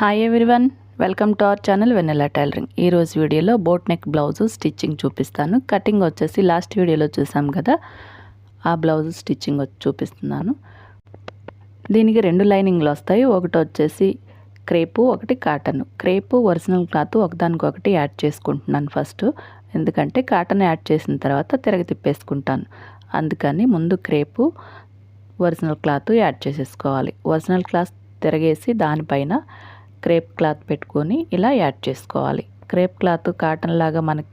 Hi everyone, welcome to our channel Vennela tailoring. ఈరోజు వీడియోలో boat neck blouse stitching చూపిస్తాను. Cutting వచ్చేసి లాస్ట్ వీడియోలో చూసాం కదా, ఆ బ్లౌజ్ స్టిచ్చింగ్ చూపిస్తున్నాను. దీనికి రెండు లైనింగ్లు వస్తాయి. ఒకటి వచ్చేసి క్రేపు, ఒకటి కాటన్. క్రేపు ఒరిజినల్ క్లాత్ ఒకదానికొకటి యాడ్ చేసుకుంటున్నాను ఫస్ట్, ఎందుకంటే కాటన్ యాడ్ చేసిన తర్వాత తిరగ తిప్పేసుకుంటాను. అందుకని ముందు క్రేపు ఒరిజినల్ క్లాత్ యాడ్ చేసేసుకోవాలి. ఒరిజినల్ క్లాత్ తిరగేసి దానిపైన క్రేప్ క్లాత్ పెట్టుకొని ఇలా యాడ్ చేసుకోవాలి. క్రేప్ క్లాత్ కాటన్ లాగా మనకి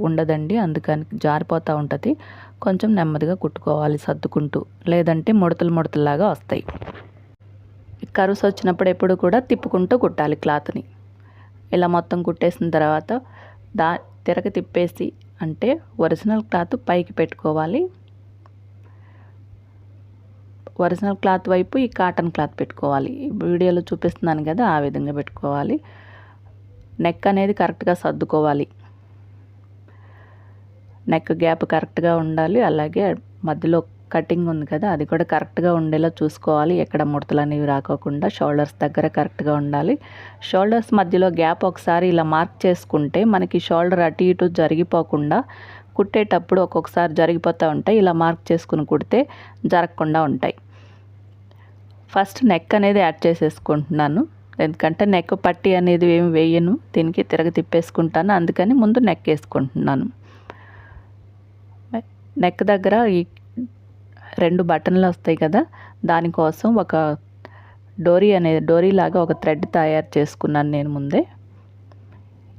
ఉండదండి, అందుకని జారిపోతూ ఉంటుంది. కొంచెం నెమ్మదిగా కుట్టుకోవాలి సర్దుకుంటూ, లేదంటే ముడతలాగా వస్తాయి. కరువుస్ వచ్చినప్పుడు ఎప్పుడు కూడా తిప్పుకుంటూ కుట్టాలి క్లాత్ని. ఇలా మొత్తం కుట్టేసిన తర్వాత తిరగ తిప్పేసి, అంటే ఒరిజినల్ క్లాత్ పైకి పెట్టుకోవాలి. ఒరిజినల్ క్లాత్ వైపు ఈ కాటన్ క్లాత్ పెట్టుకోవాలి. వీడియోలో చూపిస్తున్నాను కదా, ఆ విధంగా పెట్టుకోవాలి. నెక్ అనేది కరెక్ట్గా సర్దుకోవాలి. నెక్ గ్యాప్ కరెక్ట్గా ఉండాలి. అలాగే మధ్యలో కటింగ్ ఉంది కదా, అది కూడా కరెక్ట్గా ఉండేలా చూసుకోవాలి. ఎక్కడ ముడతలు అనేవి రాకోకుండా షోల్డర్స్ దగ్గర కరెక్ట్గా ఉండాలి. షోల్డర్స్ మధ్యలో గ్యాప్ ఒకసారి ఇలా మార్క్ చేసుకుంటే మనకి షోల్డర్ అటు ఇటు జరిగిపోకుండా, కుట్టేటప్పుడు ఒక్కొక్కసారి జరిగిపోతూ ఉంటాయి. ఇలా మార్క్ చేసుకుని కుడితే జరగకుండా ఉంటాయి. ఫస్ట్ నెక్ అనేది యాడ్ చేసేసుకుంటున్నాను, ఎందుకంటే నెక్ పట్టి అనేది ఏమి వేయను, దీనికి తిరగ తిప్పేసుకుంటాను. అందుకని ముందు నెక్ వేసుకుంటున్నాను. నెక్ దగ్గర ఈ రెండు బటన్లు వస్తాయి కదా, దానికోసం ఒక డోరీ లాగా ఒక థ్రెడ్ తయారు చేసుకున్నాను నేను ముందే.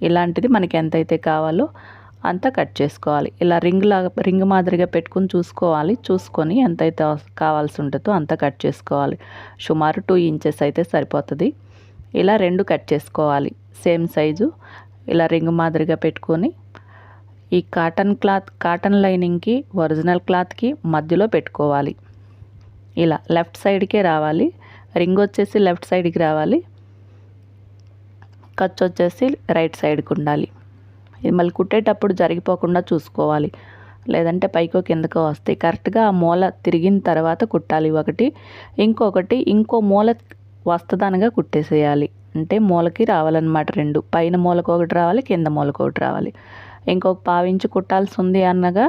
ఇలాంటిది మనకి ఎంతైతే కావాలో అంతా కట్ చేసుకోవాలి. ఇలా రింగ్ మాదిరిగా పెట్టుకుని చూసుకొని ఎంతైతే కావాల్సి ఉంటుందో అంతా కట్ చేసుకోవాలి. సుమారు 2 ఇంచెస్ అయితే సరిపోతుంది. ఇలా రెండు కట్ చేసుకోవాలి సేమ్ సైజు. ఇలా రింగ్ మాదిరిగా పెట్టుకొని ఈ కాటన్ లైనింగ్కి ఒరిజినల్ క్లాత్కి మధ్యలో పెట్టుకోవాలి. ఇలా లెఫ్ట్ సైడ్కే రావాలి. రింగ్ వచ్చేసి లెఫ్ట్ సైడ్కి రావాలి, ఖర్చు వచ్చేసి రైట్ సైడ్కి ఉండాలి. ఇది మళ్ళీ కుట్టేటప్పుడు జరిగిపోకుండా చూసుకోవాలి, లేదంటే పైకో కిందకో వస్తాయి. కరెక్ట్గా ఆ మూల తిరిగిన తర్వాత కుట్టాలి ఒకటి. ఇంకో మూల వస్తదనగా కుట్టేసేయాలి. అంటే మూలకి రావాలన్నమాట రెండు. పైన మూలకు ఒకటి రావాలి, కింద మూలకు ఒకటి రావాలి. ఇంకొక పావించి కుట్టాల్సి ఉంది అనగా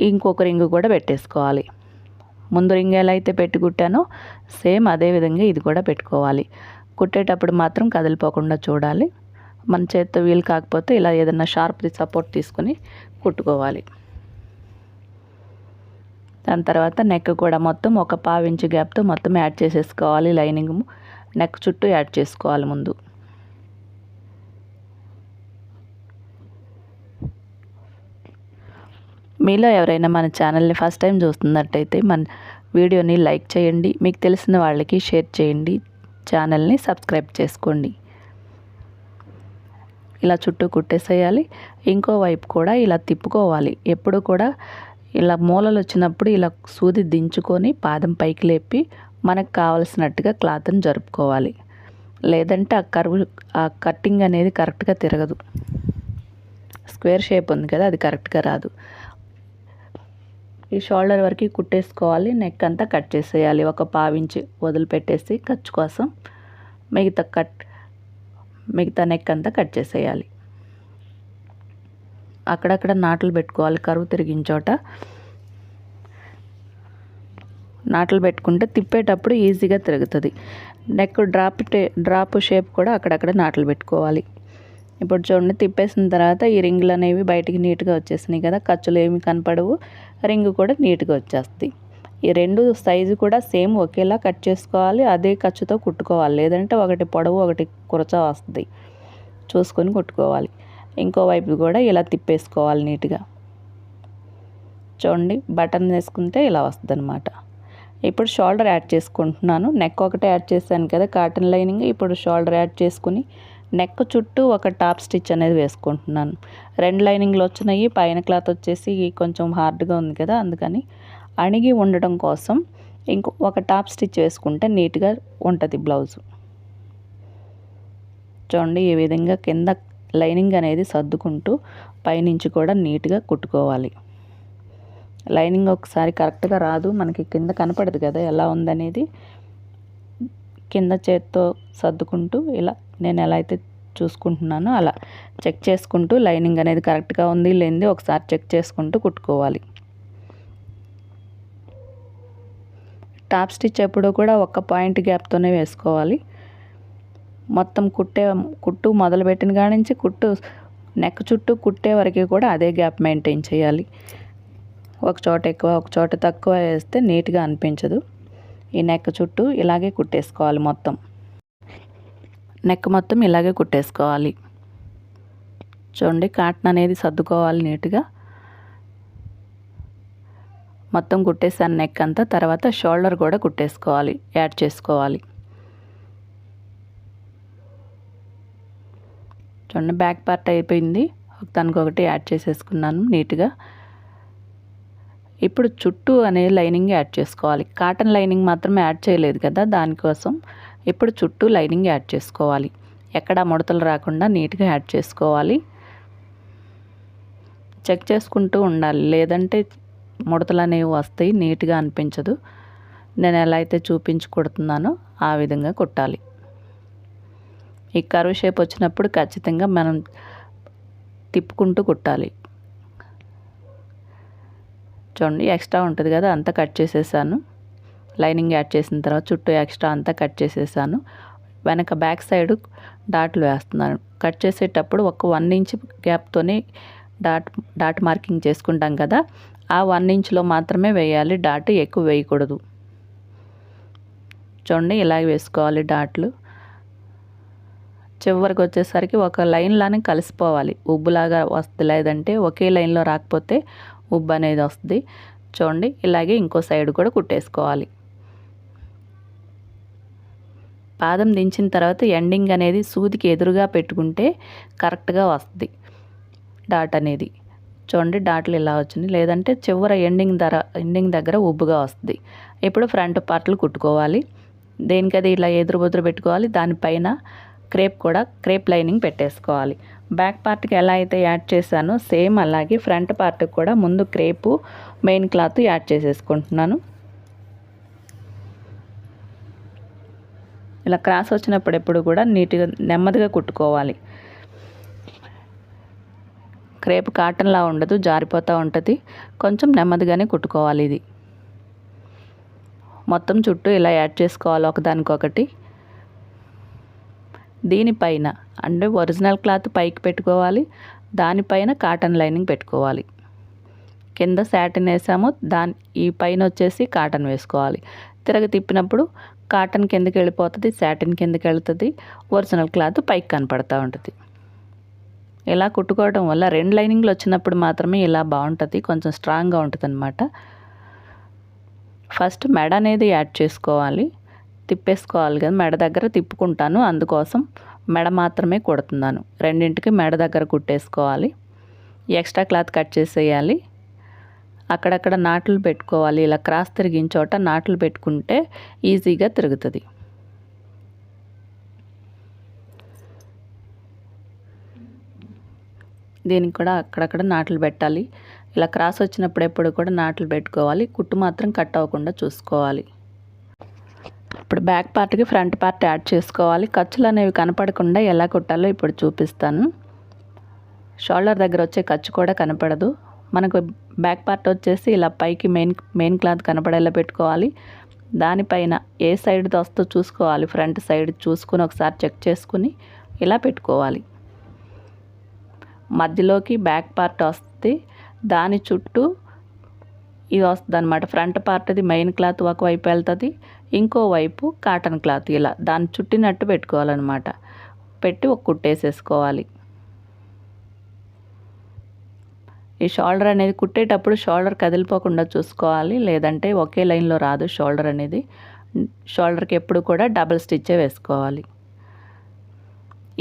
ఇంకొక రింగు కూడా పెట్టేసుకోవాలి. ముందు రింగ్ ఎలా అయితే పెట్టి కుట్టానో సేమ్ అదే విధంగా ఇది కూడా పెట్టుకోవాలి. కుట్టేటప్పుడు మాత్రం కదిలిపోకుండా చూడాలి. మన చేత్తో వీలు కాకపోతే ఇలా ఏదైనా షార్ప్ది సపోర్ట్ తీసుకుని కుట్టుకోవాలి. దాని తర్వాత నెక్ కూడా మొత్తం ఒక 1/2 ఇంచు గ్యాప్తో మొత్తం యాడ్ చేసేసుకోవాలి. లైనింగ్ నెక్ చుట్టూ యాడ్ చేసుకోవాలి ముందు. మీలో ఎవరైనా మన ఛానల్ని ఫస్ట్ టైం చూస్తున్నట్టయితే మన వీడియోని లైక్ చేయండి, మీకు తెలిసిన వాళ్ళకి షేర్ చేయండి, ఛానల్ని సబ్స్క్రైబ్ చేసుకోండి. ఇలా చుట్టూ కుట్టేసేయాలి. ఇంకో వైపు కూడా ఇలా తిప్పుకోవాలి. ఎప్పుడు కూడా ఇలా మూలలు వచ్చినప్పుడు ఇలా సూది దించుకొని పాదం పైకి లేపి మనకు కావలసినట్టుగా క్లాత్ని జరుపుకోవాలి. లేదంటే ఆ కట్టింగ్ అనేది కరెక్ట్గా తిరగదు. స్క్వేర్ షేప్ ఉంది కదా, అది కరెక్ట్గా రాదు. ఈ షోల్డర్ వరకు కుట్టేసుకోవాలి. నెక్ అంతా కట్ చేసేయాలి. ఒక 1/2 ఇంచు వదిలిపెట్టేసి ఖర్చు కోసం మిగతా నెక్ అంతా కట్ చేసేయాలి. అక్కడక్కడ నాట్లు పెట్టుకోవాలి. కరువు తిరిగిన చోట నాట్లు పెట్టుకుంటే తిప్పేటప్పుడు ఈజీగా తిరుగుతుంది. నెక్ డ్రాప్ షేప్ కూడా అక్కడక్కడ నాట్లు పెట్టుకోవాలి. ఇప్పుడు చూడండి, తిప్పేసిన తర్వాత ఈ రింగులు అనేవి బయటికి నీట్గా వచ్చేసినాయి కదా, ఖర్చులు ఏమి కనపడవు, రింగు కూడా నీట్గా వచ్చేస్తుంది. ఈ రెండు సైజు కూడా సేమ్ ఒకేలా కట్ చేసుకోవాలి. అదే ఖర్చుతో కుట్టుకోవాలి, లేదంటే ఒకటి పొడవు ఒకటి కురచ వస్తుంది. చూసుకొని కుట్టుకోవాలి. ఇంకో వైపు కూడా ఇలా తిప్పేసుకోవాలి నీట్గా. చూడండి, బటన్ వేసుకుంటే ఇలా వస్తుంది అనమాట. ఇప్పుడు షోల్డర్ యాడ్ చేసుకుంటున్నాను. నెక్ ఒకటే యాడ్ చేశాను కదా కాటన్ లైనింగ్. ఇప్పుడు షోల్డర్ యాడ్ చేసుకుని నెక్ చుట్టూ ఒక టాప్ స్టిచ్ అనేది వేసుకుంటున్నాను. 2 లైనింగ్లు వచ్చినాయి. పైన క్లాత్ వచ్చేసి కొంచెం హార్డ్గా ఉంది కదా, అందుకని అణిగి ఉండడం కోసం ఒక టాప్ స్టిచ్ వేసుకుంటే నీట్గా ఉంటుంది బ్లౌజు. చూడండి, ఈ విధంగా కింద లైనింగ్ అనేది సర్దుకుంటూ పైనుంచి కూడా నీట్గా కుట్టుకోవాలి. లైనింగ్ ఒకసారి కరెక్ట్గా రాదు, మనకి కింద కనపడదు కదా ఎలా ఉందనేది. కింద చేత్తో సర్దుకుంటూ ఇలా నేను ఎలా అయితే చూసుకుంటున్నానో అలా చెక్ చేసుకుంటూ లైనింగ్ అనేది కరెక్ట్గా ఉంది లేనిది ఒకసారి చెక్ చేసుకుంటూ కుట్టుకోవాలి. టాప్ స్టిచ్ ఎప్పుడు కూడా ఒక పాయింట్ గ్యాప్తోనే వేసుకోవాలి. మొత్తం కుట్టు మొదలుపెట్టిన కాడి నుంచి నెక్ చుట్టూ కుట్టే వరకు కూడా అదే గ్యాప్ మెయింటైన్ చేయాలి. ఒక చోట ఎక్కువ ఒక చోట తక్కువ వేస్తే నీట్గా అనిపించదు. ఈ నెక్ చుట్టూ ఇలాగే కుట్టేసుకోవాలి. నెక్ మొత్తం ఇలాగే కుట్టేసుకోవాలి. చూడండి, కాటన్ అనేది సర్దుకోవాలి నీట్గా. మొత్తం కుట్టేసాను నెక్ అంతా. తర్వాత షోల్డర్ కూడా కుట్టేసుకోవాలి, యాడ్ చేసుకోవాలి. చూడండి, బ్యాక్ పార్ట్ అయిపోయింది. దానికొకటి యాడ్ చేసేసుకున్నాను నీట్గా. ఇప్పుడు చుట్టూ అనేది లైనింగ్ యాడ్ చేసుకోవాలి. కాటన్ లైనింగ్ మాత్రమే యాడ్ చేయలేదు కదా, దానికోసం ఇప్పుడు చుట్టూ లైనింగ్ యాడ్ చేసుకోవాలి. ఎక్కడ ముడతలు రాకుండా నీట్గా యాడ్ చేసుకోవాలి. చెక్ చేసుకుంటూ ఉండాలి, లేదంటే ముడతలు అనేవి వస్తాయి, నీట్గా అనిపించదు. నేను ఎలా అయితే చూపించి కుడుతున్నానో ఆ విధంగా కుట్టాలి. ఈ కర్వ్ షేప్ వచ్చినప్పుడు ఖచ్చితంగా మనం తిప్పుకుంటూ కుట్టాలి. చూడండి, ఎక్స్ట్రా ఉంటుంది కదా, అంతా కట్ చేసేసాను. లైనింగ్ యాడ్ చేసిన తర్వాత చుట్టూ ఎక్స్ట్రా అంతా కట్ చేసేసాను. వెనక బ్యాక్ సైడ్ డాట్లు వేస్తున్నాను. కట్ చేసేటప్పుడు ఒక 1 ఇంచ్ గ్యాప్తోనే డాట్ మార్కింగ్ చేసుకుంటాం కదా, ఆ 1 ఇంచ్లో మాత్రమే వేయాలి డాట్, ఎక్కువ వేయకూడదు. చూడండి, ఇలాగ వేసుకోవాలి డాట్లు. చివరికి వచ్చేసరికి ఒక లైన్లానే కలిసిపోవాలి. ఉబ్బులాగా వస్తుంది, లేదంటే ఒకే లైన్లో రాకపోతే ఉబ్బు అనేది వస్తుంది. చూడండి, ఇలాగే ఇంకో సైడ్ కూడా కుట్టేసుకోవాలి. పాదం దించిన తర్వాత ఎండింగ్ అనేది సూదికి ఎదురుగా పెట్టుకుంటే కరెక్ట్గా వస్తుంది డాట్ అనేది. చూడండి, డాట్లు ఇలా వచ్చింది, లేదంటే చివర ఎండింగ్ దగ్గర ఉబ్బుగా వస్తుంది. ఇప్పుడు ఫ్రంట్ పార్ట్లు కుట్టుకోవాలి. దేనికది ఇలా ఎదురు బొదురు పెట్టుకోవాలి. దానిపైన క్రేప్ లైనింగ్ పెట్టేసుకోవాలి. బ్యాక్ పార్ట్కి ఎలా అయితే యాడ్ చేశానో సేమ్ అలాగే ఫ్రంట్ పార్ట్కి కూడా ముందు క్రేపు మెయిన్ క్లాత్ యాడ్ చేసేసుకుంటున్నాను. ఇలా క్రాస్ వచ్చినప్పుడు ఎప్పుడు కూడా నీట్గా నెమ్మదిగా కుట్టుకోవాలి. క్రేప్ కాటన్లా ఉండదు, జారిపోతూ ఉంటుంది. కొంచెం నెమ్మదిగానే కుట్టుకోవాలి. ఇది మొత్తం చుట్టూ ఇలా యాడ్ చేసుకోవాలి ఒకదానికొకటి. దీనిపైన అంటే ఒరిజినల్ క్లాత్ పైకి పెట్టుకోవాలి, దానిపైన కాటన్ లైనింగ్ పెట్టుకోవాలి. కింద సాటిన్ వేసాము, ఈ పైన వచ్చేసి కాటన్ వేసుకోవాలి. తిప్పినప్పుడు కాటన్ కిందకి వెళ్ళిపోతుంది, సాటిన్ కిందకి వెళ్తుంది, ఒరిజినల్ క్లాత్ పైకి కనపడుతూ ఉంటుంది. ఇలా కుట్టుకోవడం వల్ల 2 లైనింగ్లు వచ్చినప్పుడు మాత్రమే ఇలా బాగుంటుంది, కొంచెం స్ట్రాంగ్గా ఉంటుంది అన్నమాట. ఫస్ట్ మెడ అనేది యాడ్ చేసుకోవాలి. తిప్పేసుకోవాలి కదా, మెడ దగ్గర తిప్పుకుంటాను, అందుకోసం మెడ మాత్రమే కుడుతున్నాను. రెండింటికి మెడ దగ్గర కుట్టేసుకోవాలి. ఎక్స్ట్రా క్లాత్ కట్ చేసేయాలి. అక్కడక్కడ నాట్లు పెట్టుకోవాలి. ఇలా క్రాస్ తిరిగిన చోట నాట్లు పెట్టుకుంటే ఈజీగా తిరుగుతుంది. దీనికి కూడా అక్కడక్కడ నాట్లు పెట్టాలి. ఇలా క్రాస్ వచ్చినప్పుడు ఎప్పుడు కూడా నాట్లు పెట్టుకోవాలి. కుట్టు మాత్రం కట్ అవ్వకుండా చూసుకోవాలి. ఇప్పుడు బ్యాక్ పార్ట్కి ఫ్రంట్ పార్ట్ యాడ్ చేసుకోవాలి. ఖర్చులు అనేవి కనపడకుండా ఎలా కుట్టాలో ఇప్పుడు చూపిస్తాను. షోల్డర్ దగ్గర వచ్చే ఖర్చు కూడా కనపడదు. మనకు బ్యాక్ పార్ట్ వచ్చేసి ఇలా పైకి మెయిన్ క్లాత్ కనపడేలా పెట్టుకోవాలి. దానిపైన ఏ సైడ్ వస్తూ చూసుకోవాలి. ఫ్రంట్ సైడ్ చూసుకుని ఒకసారి చెక్ చేసుకుని ఇలా పెట్టుకోవాలి. మధ్యలోకి బ్యాక్ పార్ట్ వస్తే దాని చుట్టూ ఇది వస్తుంది అన్నమాట. ఫ్రంట్ పార్ట్ది మెయిన్ క్లాత్ ఒకవైపు వెళ్తుంది, ఇంకోవైపు కాటన్ క్లాత్ ఇలా దాన్ని చుట్టినట్టు పెట్టుకోవాలన్నమాట. పెట్టి ఒక కుట్టేసేసుకోవాలి. ఈ షోల్డర్ అనేది కుట్టేటప్పుడు షోల్డర్ కదిలిపోకుండా చూసుకోవాలి, లేదంటే ఒకే లైన్లో రాదు షోల్డర్ అనేది. షోల్డర్కి ఎప్పుడు కూడా డబుల్ స్టిచ్చే వేసుకోవాలి.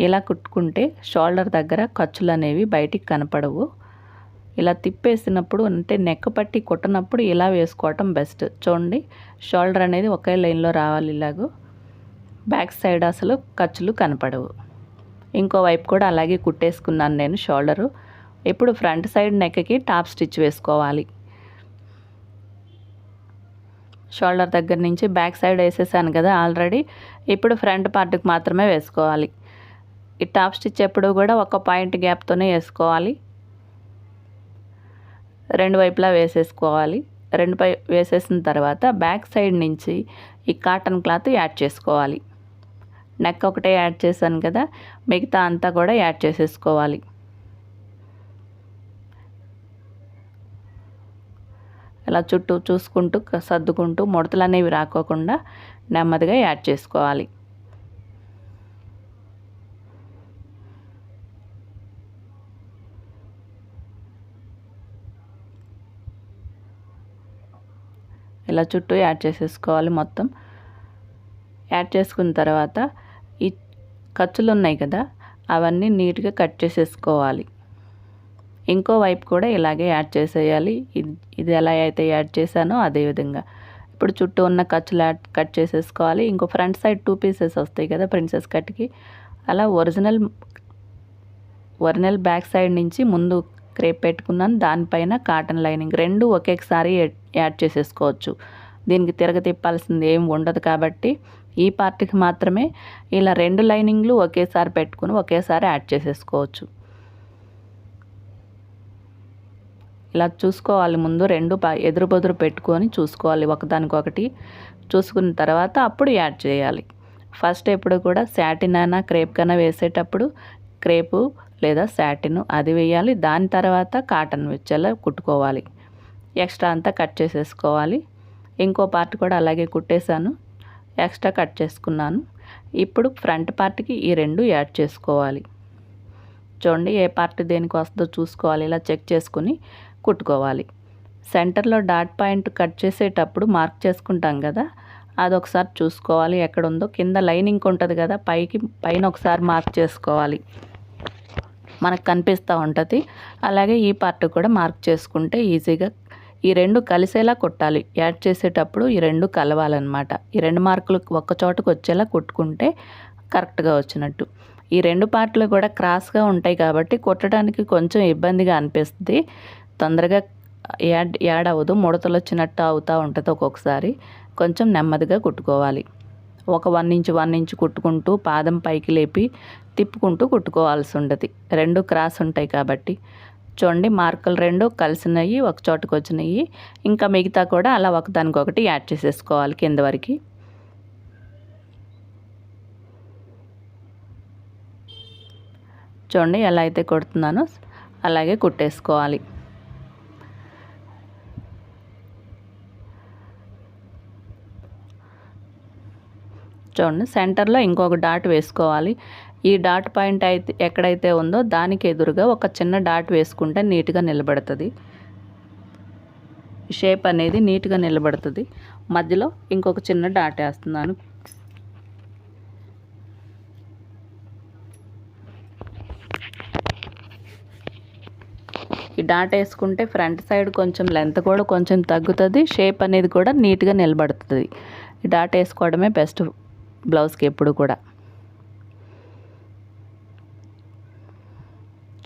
ఇలా కుట్టుకుంటే షోల్డర్ దగ్గర ఖర్చులు అనేవి బయటికి కనపడవు. ఇలా తిప్పేసినప్పుడు అంటే నెక్ పట్టి కుట్టనప్పుడు ఇలా వేసుకోవటం బెస్ట్. చూడండి, షోల్డర్ అనేది ఒకే లైన్లో రావాలి. ఇలాగూ బ్యాక్ సైడ్ అసలు ఖర్చులు కనపడవు. ఇంకోవైపు కూడా అలాగే కుట్టేసుకున్నాను నేను షోల్డరు. ఇప్పుడు ఫ్రంట్ సైడ్ నెక్కి టాప్ స్టిచ్ వేసుకోవాలి. షోల్డర్ దగ్గర నుంచి బ్యాక్ సైడ్ వేసేసాను కదా ఆల్రెడీ. ఇప్పుడు ఫ్రంట్ పార్ట్కి మాత్రమే వేసుకోవాలి. ఈ టాప్ స్టిచ్ ఎప్పుడు కూడా ఒక పాయింట్ గ్యాప్తోనే వేసుకోవాలి. రెండు వైపులా వేసేసుకోవాలి. వేసేసిన తర్వాత బ్యాక్ సైడ్ నుంచి ఈ కాటన్ క్లాత్ యాడ్ చేసుకోవాలి. నెక్ ఒకటే యాడ్ చేశాను కదా, మిగతా అంతా కూడా యాడ్ చేసేసుకోవాలి. ఇలా చుట్టూ చూసుకుంటూ సర్దుకుంటూ ముడతలు అనేవి రాకోకుండా నెమ్మదిగా యాడ్ చేసుకోవాలి. ఇలా చుట్టూ యాడ్ చేసేసుకోవాలి. మొత్తం యాడ్ చేసుకున్న తర్వాత ఈ ఖర్చులు ఉన్నాయి కదా, అవన్నీ నీట్గా కట్ చేసేసుకోవాలి. ఇంకో వైపు కూడా ఇలాగే యాడ్ చేసేయాలి. ఇది ఎలా అయితే యాడ్ చేశానో అదే విధంగా ఇప్పుడు చుట్టూ ఉన్న ఖర్చులు కట్ చేసేసుకోవాలి. ఇంకో ఫ్రంట్ సైడ్ 2 పీసెస్ వస్తాయి కదా ప్రిన్సెస్ కట్కి, అలా ఒరిజినల్ బ్యాక్ సైడ్ నుంచి ముందు క్రేప్ పెట్టుకున్నాను, దానిపైన కాటన్ లైనింగ్ రెండు ఒకేసారి యాడ్ చేసేసుకోవచ్చు. దీనికి తిప్పాల్సింది ఏం ఉండదు కాబట్టి ఈ పార్ట్కి మాత్రమే ఇలా 2 లైనింగ్లు ఒకేసారి పెట్టుకుని ఒకేసారి యాడ్ చేసేసుకోవచ్చు. ఇలా చూసుకోవాలి. ముందు రెండు ఎదురు బొదురు పెట్టుకొని చూసుకోవాలి, ఒకదానికొకటి చూసుకున్న తర్వాత అప్పుడు యాడ్ చేయాలి. ఫస్ట్ ఎప్పుడు కూడా శాటిన్ అయినా క్రేప్ కన్నా వేసేటప్పుడు క్రేపు లేదా శాటిన్ అది వేయాలి. దాని తర్వాత కాటన్ వచ్చేలా కుట్టుకోవాలి. ఎక్స్ట్రా అంతా కట్ చేసేసుకోవాలి. ఇంకో పార్ట్ కూడా అలాగే కుట్టేశాను, ఎక్స్ట్రా కట్ చేసుకున్నాను. ఇప్పుడు ఫ్రంట్ పార్ట్కి ఈ రెండు యాడ్ చేసుకోవాలి. చూడండి ఏ పార్ట్ దేనికి వస్తుందో చూసుకోవాలి. ఇలా చెక్ చేసుకుని కుట్టుకోవాలి. సెంటర్లో డాట్ పాయింట్ కట్ చేసేటప్పుడు మార్క్ చేసుకుంటాం కదా, అదొకసారి చూసుకోవాలి ఎక్కడ ఉందో. కింద లైనింగ్ ఉంటుంది కదా, పైన ఒకసారి మార్క్ చేసుకోవాలి, మనకు కనిపిస్తూ ఉంటుంది. అలాగే ఈ పార్ట్ కూడా మార్క్ చేసుకుంటే ఈజీగా ఈ రెండు కలిసేలా కుట్టాలి. యాడ్ చేసేటప్పుడు ఈ రెండు కలవాలన్నమాట. ఈ 2 మార్కులు ఒక్క చోటకు వచ్చేలా కుట్టుకుంటే కరెక్ట్గా వచ్చినట్టు. ఈ 2 పార్ట్లు కూడా క్రాస్గా ఉంటాయి కాబట్టి కుట్టడానికి కొంచెం ఇబ్బందిగా అనిపిస్తుంది. తొందరగా యాడ్ అవ్వదు, ముడతలు వచ్చినట్టు అవుతూ ఉంటుంది ఒక్కొక్కసారి. కొంచెం నెమ్మదిగా కుట్టుకోవాలి. ఒక 1 ఇంచ్ కుట్టుకుంటూ పాదం పైకి లేపి తిప్పుకుంటూ కుట్టుకోవాల్సి ఉంటుంది. 2 క్రాస్ ఉంటాయి కాబట్టి. చూడండి మార్కులు 2 కలిసినవి ఒక చోటకు వచ్చినాయి. ఇంకా మిగతా కూడా అలా ఒకదానికొకటి యాడ్ చేసేసుకోవాలి కింద వరకు. చూడండి ఎలా అయితే కుడుతున్నానో అలాగే కుట్టేసుకోవాలి. చూడండి సెంటర్లో ఇంకొక డాట్ వేసుకోవాలి. ఈ డాట్ పాయింట్ అయితే ఎక్కడైతే ఉందో దానికి ఎదురుగా ఒక చిన్న డాట్ వేసుకుంటే నీట్గా నిలబడుతుంది. షేప్ అనేది నీట్గా నిలబడుతుంది. మధ్యలో ఇంకొక చిన్న డాట్ వేస్తున్నాను. ఈ డాట్ వేసుకుంటే ఫ్రంట్ సైడ్ కొంచెం లెంత్ కూడా కొంచెం తగ్గుతుంది, షేప్ అనేది కూడా నీట్గా నిలబడుతుంది. ఈ డాట్ వేసుకోవడమే బెస్ట్ బ్లౌజ్కి ఎప్పుడు కూడా.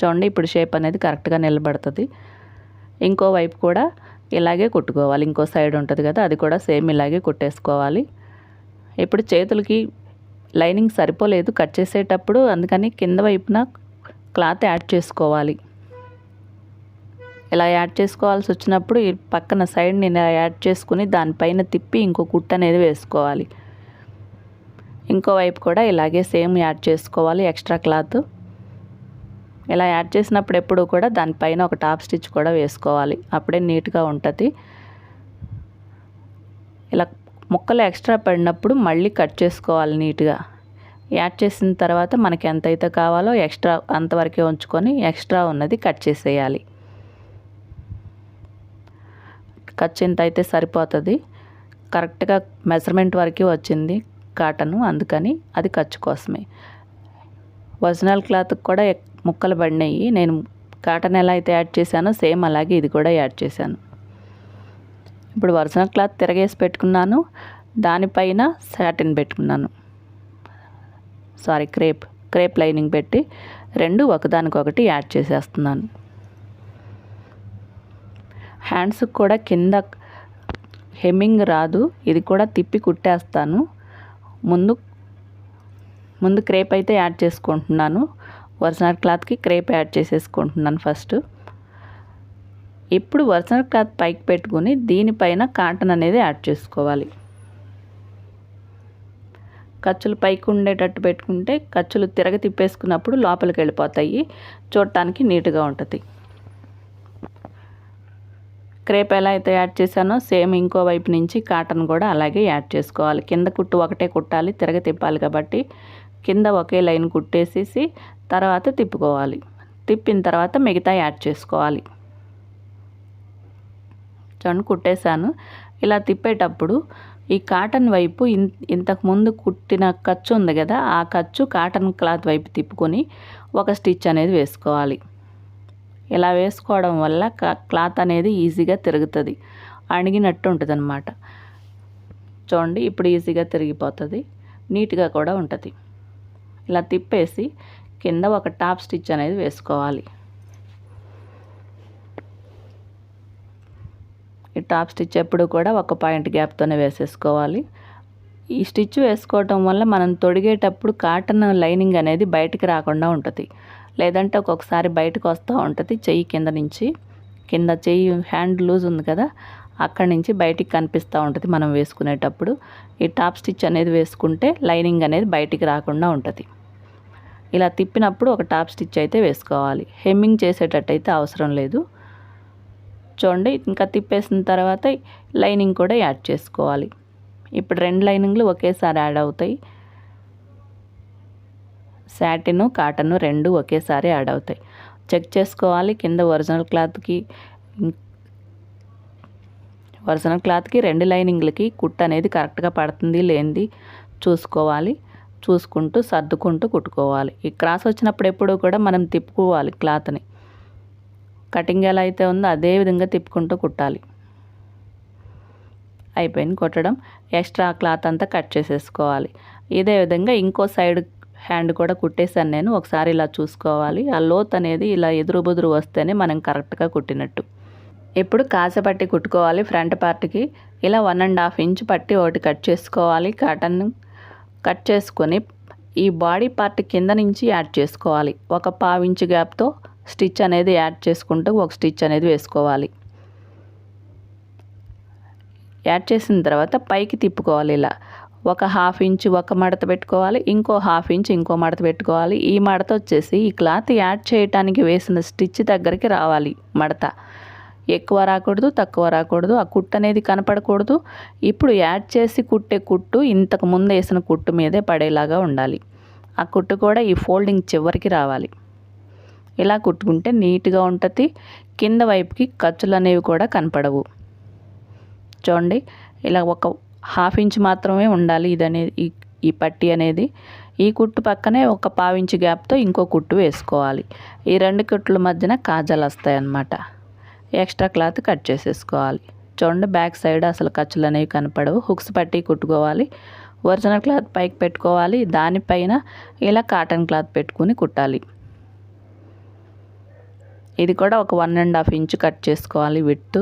చూడండి ఇప్పుడు షేప్ అనేది కరెక్ట్గా నిలబడుతుంది. ఇంకో వైపు కూడా ఇలాగే కుట్టుకోవాలి. ఇంకో సైడ్ ఉంటుంది కదా, అది కూడా సేమ్ ఇలాగే కుట్టేసుకోవాలి. ఇప్పుడు చేతులకి లైనింగ్ సరిపోలేదు కట్ చేసేటప్పుడు, అందుకని కింద వైపున క్లాత్ యాడ్ చేసుకోవాలి. ఇలా యాడ్ చేసుకోవాల్సి వచ్చినప్పుడు ఈ పక్కన సైడ్ని ఇలా యాడ్ చేసుకుని దానిపైన తిప్పి ఇంకో కుట్టు అనేది వేసుకోవాలి. ఇంకో వైపు కూడా ఇలాగే సేమ్ యాడ్ చేసుకోవాలి ఎక్స్ట్రా క్లాత్. ఇలా యాడ్ చేసినప్పుడు ఎప్పుడు కూడా దానిపైన ఒక టాప్ స్టిచ్ కూడా వేసుకోవాలి, అప్పుడే నీట్గా ఉంటుంది. ఇలా ముక్కలు ఎక్స్ట్రా పడినప్పుడు మళ్ళీ కట్ చేసుకోవాలి నీట్గా. యాడ్ చేసిన తర్వాత మనకి ఎంతైతే కావాలో ఎక్స్ట్రా అంతవరకే ఉంచుకొని ఎక్స్ట్రా ఉన్నది కట్ చేసేయాలి. ఖర్చు ఇంత అయితే సరిపోతుంది. కరెక్ట్గా మెజర్మెంట్ వరకు వచ్చింది కాటను, అందుకని అది ఖర్చు కోసమే. ఒరిజినల్ క్లాత్కి కూడా ముక్కలు పడినాయి. నేను కాటన్ ఎలా అయితే యాడ్ చేశానో సేమ్ అలాగే ఇది కూడా యాడ్ చేశాను. ఇప్పుడు ఒరిజినల్ క్లాత్ తిరగేసి పెట్టుకున్నాను, దానిపైన సాటిన్ పెట్టుకున్నాను, క్రేప్ లైనింగ్ పెట్టి రెండు ఒకదానికొకటి యాడ్ చేసేస్తున్నాను. హ్యాండ్స్కి కూడా కింద హెమ్మింగ్ రాదు, ఇది కూడా తిప్పి కుట్టేస్తాను. ముందు క్రేప్ అయితే యాడ్ చేసుకుంటున్నాను. ఒరిజినల్ క్లాత్కి క్రేప్ యాడ్ చేసేసుకుంటున్నాను ఫస్ట్. ఇప్పుడు ఒరిజినల్ క్లాత్ పైకి పెట్టుకుని దీనిపైన కాటన్ అనేది యాడ్ చేసుకోవాలి. ఖర్చులు పైకి ఉండేటట్టు పెట్టుకుంటే ఖర్చులు తిప్పేసుకున్నప్పుడు లోపలికి వెళ్ళిపోతాయి, చూడటానికి నీట్గా ఉంటుంది. క్రేప్ ఎలా అయితే యాడ్ చేశానో సేమ్ ఇంకో వైపు నుంచి కాటన్ కూడా అలాగే యాడ్ చేసుకోవాలి. కింద కుట్టు ఒకటే కుట్టాలి, తిప్పాలి కాబట్టి కింద ఒకే లైన్ కుట్టేసేసి తర్వాత తిప్పుకోవాలి. తిప్పిన తర్వాత మిగతా యాడ్ చేసుకోవాలి. చూడండి కుట్టేశాను. ఇలా తిప్పేటప్పుడు ఈ కాటన్ వైపు ఇంతకు ముందు కుట్టిన ఖర్చు ఉంది కదా, ఆ ఖర్చు కాటన్ క్లాత్ వైపు తిప్పుకొని ఒక స్టిచ్ అనేది వేసుకోవాలి. ఇలా వేసుకోవడం వల్ల క్లాత్ అనేది ఈజీగా తిరుగుతుంది, అణిగినట్టు ఉంటుంది అన్నమాట. చూడండి ఇప్పుడు ఈజీగా తిరిగిపోతుంది, నీట్గా కూడా ఉంటుంది. ఇలా తిప్పేసి కింద ఒక టాప్ స్టిచ్ అనేది వేసుకోవాలి. ఈ టాప్ స్టిచ్ ఎప్పుడు కూడా ఒక పాయింట్ గ్యాప్తోనే వేసేసుకోవాలి. ఈ స్టిచ్ వేసుకోవటం వల్ల మనం తొడిగేటప్పుడు కాటన్ లైనింగ్ అనేది బయటికి రాకుండా ఉంటుంది, లేదంటే ఒక్కొక్కసారి బయటకు వస్తూ ఉంటుంది. చెయ్యి కింద చెయ్యి హ్యాండ్ లూజ్ ఉంది కదా, అక్కడి నుంచి బయటికి కనిపిస్తూ ఉంటుంది మనం వేసుకునేటప్పుడు. ఈ టాప్ స్టిచ్ అనేది వేసుకుంటే లైనింగ్ అనేది బయటికి రాకుండా ఉంటుంది. ఇలా తిప్పినప్పుడు ఒక టాప్ స్టిచ్ అయితే వేసుకోవాలి. హెమ్మింగ్ చేసేటట్టయితే అవసరం లేదు. చూడండి ఇంకా తిప్పేసిన తర్వాత లైనింగ్ కూడా యాడ్ చేసుకోవాలి. ఇప్పుడు 2 లైనింగ్లు ఒకేసారి యాడ్ అవుతాయి. సాటిన్ కాటన్ 2 ఒకేసారి యాడ్ అవుతాయి. చెక్ చేసుకోవాలి. కింద ఒరిజినల్ క్లాత్కి 2 లైనింగ్లకి కుట్టు అనేది కరెక్ట్గా పడుతుంది లేనిది చూసుకోవాలి. చూసుకుంటూ సర్దుకుంటూ కుట్టుకోవాలి. ఈ క్రాస్ వచ్చినప్పుడు ఎప్పుడూ కూడా మనం తిప్పుకోవాలి క్లాత్ని. కటింగ్ ఎలా అయితే ఉందో అదే విధంగా తిప్పుకుంటూ కుట్టాలి. అయిపోయింది కుట్టడం. ఎక్స్ట్రా క్లాత్ అంతా కట్ చేసేసుకోవాలి. ఇదే విధంగా ఇంకో సైడ్ హ్యాండ్ కూడా కుట్టేసాను నేను. ఒకసారి ఇలా చూసుకోవాలి. ఆ లోత్ అనేది ఇలా ఎదురు బుదురు వస్తేనే మనం కరెక్ట్గా కుట్టినట్టు. ఇప్పుడు కాజపట్టి కుట్టుకోవాలి. ఫ్రంట్ పార్ట్కి ఇలా 1.5 ఇంచ్ పట్టి ఒకటి కట్ చేసుకోవాలి. కాటన్ కట్ చేసుకొని ఈ బాడీ పార్ట్ కింద నుంచి యాడ్ చేసుకోవాలి. ఒక 1/2 ఇంచ్ గ్యాప్తో స్టిచ్ అనేది యాడ్ చేసుకుంటూ ఒక స్టిచ్ అనేది వేసుకోవాలి. యాడ్ చేసిన తర్వాత పైకి తిప్పుకోవాలి. ఇలా ఒక 1/2 ఇంచ్ ఒక మడత పెట్టుకోవాలి, ఇంకో 1/2 ఇంచ్ ఇంకో మడత పెట్టుకోవాలి. ఈ మడత వచ్చేసి ఈ క్లాత్ యాడ్ చేయడానికి వేసిన స్టిచ్ దగ్గరికి రావాలి. మడత ఎక్కువ రాకూడదు, తక్కువ రాకూడదు, ఆ కుట్టు అనేది కనపడకూడదు. ఇప్పుడు యాడ్ చేసి కుట్టే కుట్టు ఇంతకు ముందు వేసిన కుట్టు మీదే పడేలాగా ఉండాలి. ఆ కుట్టు కూడా ఈ ఫోల్డింగ్ చివరికి రావాలి. ఇలా కుట్టుకుంటే నీట్గా ఉంటుంది. కింద వైపుకి ఖర్చులు అనేవి కూడా కనపడవు. చూడండి ఇలా ఒక 1/2 ఇంచ్ మాత్రమే ఉండాలి ఈ పట్టీ అనేది. ఈ కుట్టు పక్కనే ఒక 1/2 ఇంచ్ గ్యాప్తో ఇంకో కుట్టు వేసుకోవాలి. ఈ 2 కుట్ల మధ్యన కాజాలు వస్తాయి అన్నమాట. ఎక్స్ట్రా క్లాత్ కట్ చేసేసుకోవాలి. చూడండి బ్యాక్ సైడ్ అసలు ఖర్చులు అనేవి కనపడవు. హుక్స్ పట్టి కుట్టుకోవాలి. ఒరిజినల్ క్లాత్ పైకి పెట్టుకోవాలి. దానిపైన ఇలా కాటన్ క్లాత్ పెట్టుకుని కుట్టాలి. ఇది కూడా ఒక 1.5 ఇంచ్ కట్ చేసుకోవాలి. విడ్త్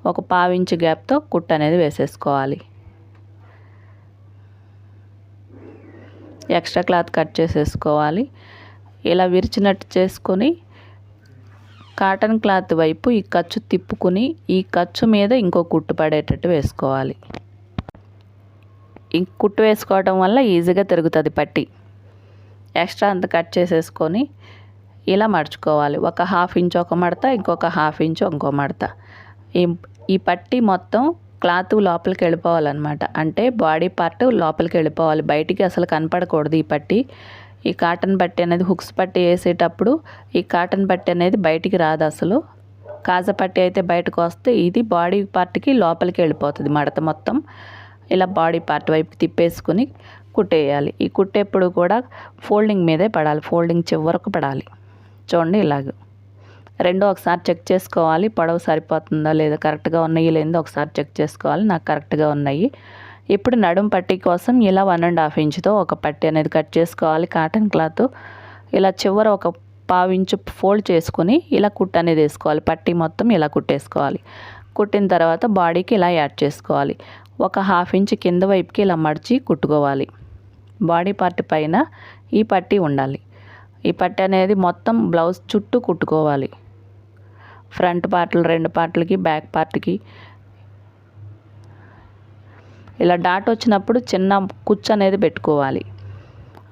ఒక 1/2 ఇంచ్ గ్యాప్తో కుట్టు అనేది వేసేసుకోవాలి. ఎక్స్ట్రా క్లాత్ కట్ చేసేసుకోవాలి. ఇలా విరిచినట్టు చేసుకొని కాటన్ క్లాత్ వైపు ఈ ఖర్చు తిప్పుకుని ఈ ఖర్చు మీద ఇంకో కుట్టు పడేటట్టు వేసుకోవాలి. ఈ కుట్టు వేసుకోవడం వల్ల ఈజీగా తిరుగుతుంది పట్టి. ఎక్స్ట్రా అంత కట్ చేసేసుకొని ఇలా మడుచుకోవాలి. ఒక 1/2 ఇంచ్ ఒక మడత, ఇంకొక 1/2 ఇంచ్ ఇంకో మడత. ఈ పట్టి మొత్తం క్లాత్ లోపలికి వెళ్ళిపోవాలన్నమాట. అంటే బాడీ పార్ట్ లోపలికి వెళ్ళిపోవాలి, బయటికి అసలు కనపడకూడదు ఈ పట్టి. ఈ కాటన్ పట్టి అనేది హుక్స్ పట్టి వేసేటప్పుడు ఈ కాటన్ పట్టి అనేది బయటికి రాదు అసలు. కాజా పట్టి అయితే బయటకు వస్తే ఇది బాడీ పార్ట్కి లోపలికి వెళ్ళిపోతుంది మడత మొత్తం. ఇలా బాడీ పార్ట్ వైపు తిప్పేసుకుని కుట్టేయాలి. ఈ కుట్టేప్పుడు కూడా ఫోల్డింగ్ మీదే పడాలి, ఫోల్డింగ్ చివరకు పడాలి. చూడండి ఇలాగ 2 ఒకసారి చెక్ చేసుకోవాలి. పొడవు సరిపోతుందా లేదా, కరెక్ట్గా ఉన్నాయి లేదో ఒకసారి చెక్ చేసుకోవాలి. నాకు కరెక్ట్గా ఉన్నాయి. ఇప్పుడు నడుం పట్టీ కోసం ఇలా 1.5 ఇంచ్తో ఒక పట్టీ అనేది కట్ చేసుకోవాలి. కాటన్ క్లాత్ ఇలా చివర ఒక 1/2 ఇంచ్ ఫోల్డ్ చేసుకొని ఇలా కుట్టు అనేది వేసుకోవాలి. పట్టీ మొత్తం ఇలా కుట్టేసుకోవాలి. కుట్టిన తర్వాత బాడీకి ఇలా యాడ్ చేసుకోవాలి. ఒక 1/2 ఇంచ్ కింద వైపుకి ఇలా మడిచి కుట్టుకోవాలి. బాడీ పార్ట్ పైన ఈ పట్టీ ఉండాలి. ఈ పట్టీ అనేది మొత్తం బ్లౌజ్ చుట్టూ కుట్టుకోవాలి. ఫ్రంట్ పార్ట్లు 2 పార్ట్లకి, బ్యాక్ పార్ట్కి ఇలా డాట్ వచ్చినప్పుడు చిన్న కుచ్చు అనేది పెట్టుకోవాలి.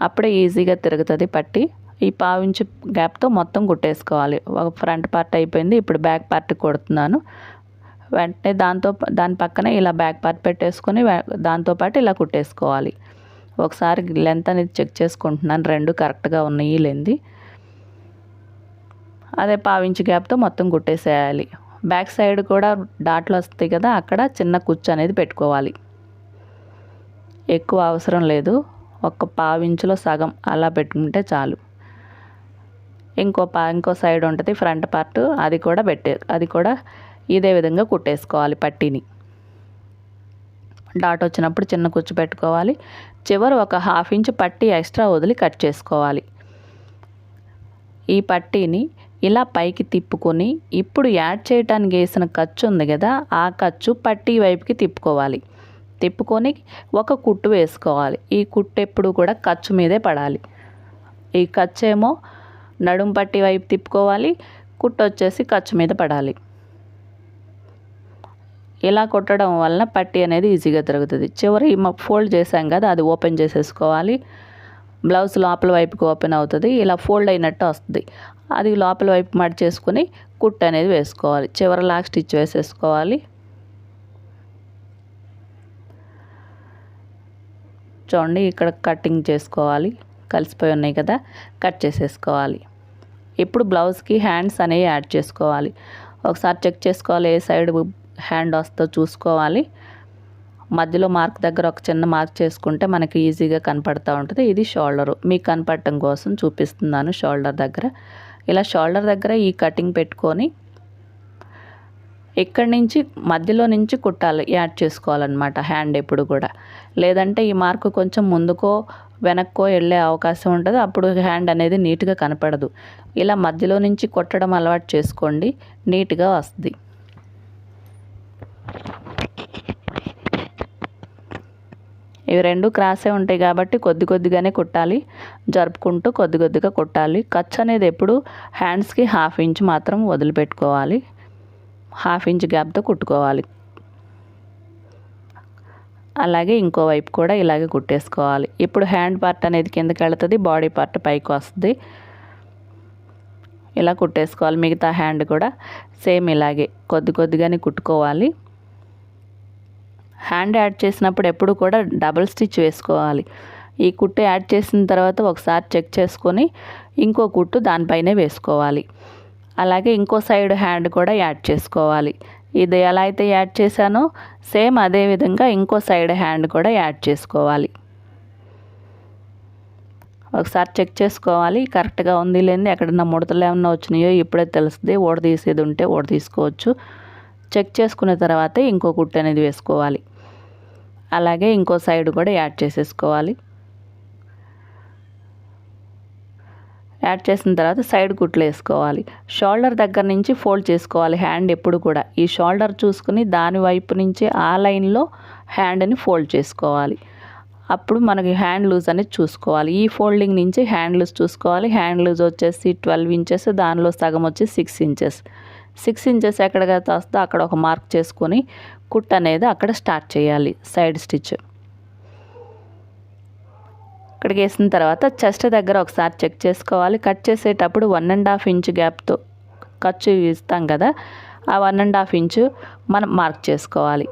అప్పుడే ఈజీగా తిరుగుతుంది పట్టీ. ఈ 1/2 ఇంచ్ గ్యాప్తో మొత్తం కుట్టేసుకోవాలి. ఒక ఫ్రంట్ పార్ట్ అయిపోయింది. ఇప్పుడు బ్యాక్ పార్ట్ కుడుతున్నాను. వెంటనే దాని పక్కనే ఇలా బ్యాక్ పార్ట్ పెట్టేసుకొని దాంతోపాటు ఇలా కుట్టేసుకోవాలి. ఒకసారి లెంత్ అనేది చెక్ చేసుకుంటున్నాను, 2 కరెక్ట్గా ఉన్నాయి లెంత్. అదే 1/2 ఇంచ్ గ్యాప్తో మొత్తం కుట్టేసేయాలి. బ్యాక్ సైడ్ కూడా డాట్లు వస్తాయి కదా, అక్కడ చిన్న కుచ్చు అనేది పెట్టుకోవాలి. ఎక్కువ అవసరం లేదు, ఒక 1/2 ఇంచులో సగం అలా పెట్టుకుంటే చాలు. ఇంకో సైడ్ ఉంటుంది ఫ్రంట్ పార్ట్, అది కూడా ఇదే విధంగా కుట్టేసుకోవాలి. పట్టీని డాట్ వచ్చినప్పుడు చిన్న కుచ్చు పెట్టుకోవాలి. చివరి ఒక 1/2 ఇంచ్ పట్టీ ఎక్స్ట్రా వదిలి కట్ చేసుకోవాలి. ఈ పట్టీని ఇలా పైకి తిప్పుకొని ఇప్పుడు యాడ్ చేయడానికి వేసిన ఖర్చు ఉంది కదా, ఆ ఖర్చు పట్టీ వైపుకి తిప్పుకొని ఒక కుట్టు వేసుకోవాలి. ఈ కుట్టు ఎప్పుడు కూడా ఖర్చు మీదే పడాలి. ఈ ఖర్చు ఏమో నడుం పట్టీ వైపు తిప్పుకోవాలి, కుట్టు వచ్చేసి ఖర్చు మీద పడాలి. ఇలా కుట్టడం వలన పట్టీ అనేది ఈజీగా తిరుగుతుంది. చివరి ఫోల్డ్ చేసాం కదా, అది ఓపెన్ చేసేసుకోవాలి. బ్లౌజ్ లోపల వైపుకి ఓపెన్ అవుతుంది. ఇలా ఫోల్డ్ అయినట్టు వస్తుంది. అది లోపల వైపు మడిచేసుకొని కుట్టు అనేది వేసుకోవాలి. చివరి లాక్ స్టిచ్ వేసేసుకోవాలి. చూడండి, ఇక్కడ కటింగ్ చేసుకోవాలి. కలిసిపోయి ఉన్నాయి కదా, కట్ చేసేసుకోవాలి. ఇప్పుడు బ్లౌజ్కి హ్యాండ్స్ అనేవి యాడ్ చేసుకోవాలి. ఒకసారి చెక్ చేసుకోవాలి, ఏ సైడ్ హ్యాండ్ వస్తుందో చూసుకోవాలి. మధ్యలో మార్క్ దగ్గర ఒక చిన్న మార్క్ చేసుకుంటే మనకి ఈజీగా కనపడుతూ ఉంటుంది. ఇది షోల్డరు, మీకు కనపడటం కోసం చూపిస్తున్నాను. షోల్డర్ దగ్గర ఇలా షోల్డర్ దగ్గర ఈ కటింగ్ పెట్టుకొని ఇక్కడి నుంచి మధ్యలో నుంచి కుట్టాలి, యాడ్ చేసుకోవాలన్నమాట హ్యాండ్ ఎప్పుడు కూడా. లేదంటే ఈ మార్కు కొంచెం ముందుకో వెనక్కో వెళ్ళే అవకాశం ఉంటుంది. అప్పుడు హ్యాండ్ అనేది నీట్గా కనపడదు. ఇలా మధ్యలో నుంచి కుట్టడం అలవాటు చేసుకోండి, నీట్గా వస్తుంది. ఇవి 2 క్రాసే ఉంటాయి కాబట్టి కొద్దిగానే కుట్టాలి, జరుపుకుంటూ కొద్దిగా కుట్టాలి. ఖర్చు అనేది ఎప్పుడు హ్యాండ్స్కి 1/2 ఇంచ్ మాత్రం వదిలిపెట్టుకోవాలి. 1/2 ఇంచ్ గ్యాప్తో కుట్టుకోవాలి. అలాగే ఇంకో వైపు కూడా ఇలాగే కుట్టేసుకోవాలి. ఇప్పుడు హ్యాండ్ పార్ట్ అనేది కిందకి వెళ్తుంది, బాడీ పార్ట్ పైకి వస్తుంది. ఇలా కుట్టేసుకోవాలి. మిగతా హ్యాండ్ కూడా సేమ్ ఇలాగే కొద్దిగానే కుట్టుకోవాలి. హ్యాండ్ యాడ్ చేసినప్పుడు ఎప్పుడు కూడా డబుల్ స్టిచ్ వేసుకోవాలి. ఈ కుట్టు యాడ్ చేసిన తర్వాత ఒకసారి చెక్ చేసుకొని ఇంకో కుట్టు దానిపైనే వేసుకోవాలి. అలాగే ఇంకో సైడ్ హ్యాండ్ కూడా యాడ్ చేసుకోవాలి. ఇది ఎలా అయితే యాడ్ చేశానో సేమ్ అదే విధంగా ఇంకో సైడ్ హ్యాండ్ కూడా యాడ్ చేసుకోవాలి. ఒకసారి చెక్ చేసుకోవాలి, కరెక్ట్గా ఉంది లేని, ఎక్కడన్నా ముడతలు ఏమన్నా వచ్చినాయో ఇప్పుడే తెలుస్తుంది. ఓడ తీసేది ఉంటే ఓడ తీసుకోవచ్చు. చెక్ చేసుకున్న తర్వాతే ఇంకో కుట్టు అనేది వేసుకోవాలి. అలాగే ఇంకో సైడ్ కూడా యాడ్ చేసేసుకోవాలి. యాడ్ చేసిన తర్వాత సైడ్ కుట్లు వేసుకోవాలి. షోల్డర్ దగ్గర నుంచి ఫోల్డ్ చేసుకోవాలి హ్యాండ్ ఎప్పుడు కూడా. ఈ షోల్డర్ చూసుకుని దాని వైపు నుంచి ఆ లైన్లో హ్యాండ్ని ఫోల్డ్ చేసుకోవాలి. అప్పుడు మనకి హ్యాండ్ లూజ్ అనేది చూసుకోవాలి. ఈ ఫోల్డింగ్ నుంచి హ్యాండ్ లూజ్ చూసుకోవాలి. హ్యాండ్ లూజ్ వచ్చేసి 12 ఇంచెస్, దానిలో సగం వచ్చి 6 ఇంచెస్. 6 ఇంచెస్ ఎక్కడికైతే వస్తుందో అక్కడ ఒక మార్క్ చేసుకొని కుట్ అనేది అక్కడ స్టార్ట్ చేయాలి. సైడ్ స్టిచ్ ఇక్కడికి వేసిన తర్వాత చెస్ట్ దగ్గర ఒకసారి చెక్ చేసుకోవాలి. కట్ చేసేటప్పుడు 1.5 ఇంచ్ గ్యాప్తో ఖర్చు ఇస్తాం కదా, ఆ 1.5 ఇంచు మనం మార్క్ చేసుకోవాలి.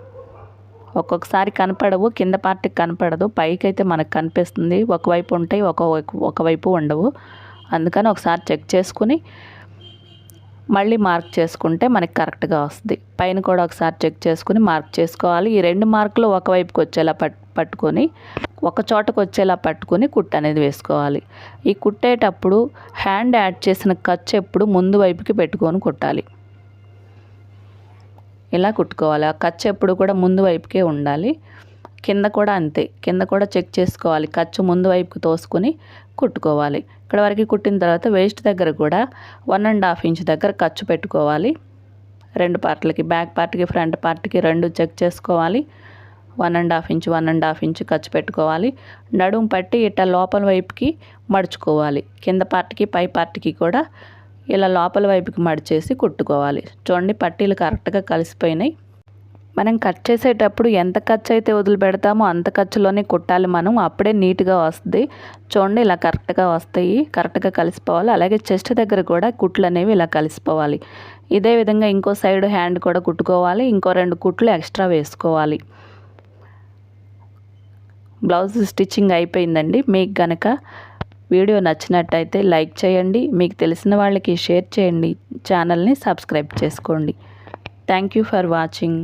ఒక్కొక్కసారి కనపడవు, కింద పార్ట్కి కనపడదు, పైకి అయితే మనకు కనిపిస్తుంది. ఒకవైపు ఉంటాయి, ఒకవైపు ఉండవు. అందుకని ఒకసారి చెక్ చేసుకుని మళ్ళీ మార్క్ చేసుకుంటే మనకి కరెక్ట్గా వస్తుంది. పైన కూడా ఒకసారి చెక్ చేసుకుని మార్క్ చేసుకోవాలి. ఈ 2 మార్కులు ఒకవైపుకి వచ్చేలా పట్టుకొని ఒక చోటకు వచ్చేలా పట్టుకొని కుట్టు అనేది వేసుకోవాలి. ఈ కుట్టేటప్పుడు హ్యాండ్ యాడ్ చేసిన ఖర్చు ఎప్పుడు ముందు వైపుకి పెట్టుకొని కుట్టాలి. ఇలా కుట్టుకోవాలి. ఆ ఖర్చు ఎప్పుడు కూడా ముందు వైపుకే ఉండాలి. కింద కూడా అంతే, కింద కూడా చెక్ చేసుకోవాలి. ఖర్చు ముందు వైపుకి తోసుకొని కుట్టుకోవాలి. ఇక్కడ వరకు కుట్టిన తర్వాత వేస్ట్ దగ్గర కూడా 1.5 ఇంచ్ దగ్గర ఖర్చు పెట్టుకోవాలి. రెండు పార్ట్లకి, బ్యాక్ పార్ట్కి ఫ్రంట్ పార్ట్కి రెండు చెక్ చేసుకోవాలి. 1.5 ఇంచ్ 1.5 ఇంచ్ ఖర్చు పెట్టుకోవాలి. నడుము పట్టి ఇట్లా లోపల వైపుకి మడుచుకోవాలి. కింద పార్ట్కి పై పార్ట్కి కూడా ఇలా లోపల వైపుకి మడిచేసి కుట్టుకోవాలి. చూడండి పట్టీలు కరెక్ట్గా కలిసిపోయినాయి. మనం కట్ చేసేటప్పుడు ఎంత ఖర్చు అయితే వదిలిపెడతామో అంత ఖర్చులోనే కుట్టాలి మనం, అప్పుడే నీట్గా వస్తుంది. చూడండి ఇలా కరెక్ట్గా వస్తాయి, కరెక్ట్గా కలిసిపోవాలి. అలాగే చెస్ట్ దగ్గర కూడా కుట్లు అనేవి ఇలా కలిసిపోవాలి. ఇదే విధంగా ఇంకో సైడ్ హ్యాండ్ కూడా కుట్టుకోవాలి. ఇంకో 2 కుట్లు ఎక్స్ట్రా వేసుకోవాలి. బ్లౌజ్ స్టిచ్చింగ్ అయిపోయిందండి. మీకు కనుక వీడియో నచ్చినట్టయితే లైక్ చేయండి, మీకు తెలిసిన వాళ్ళకి షేర్ చేయండి, ఛానల్ని సబ్స్క్రైబ్ చేసుకోండి. Thank you for watching.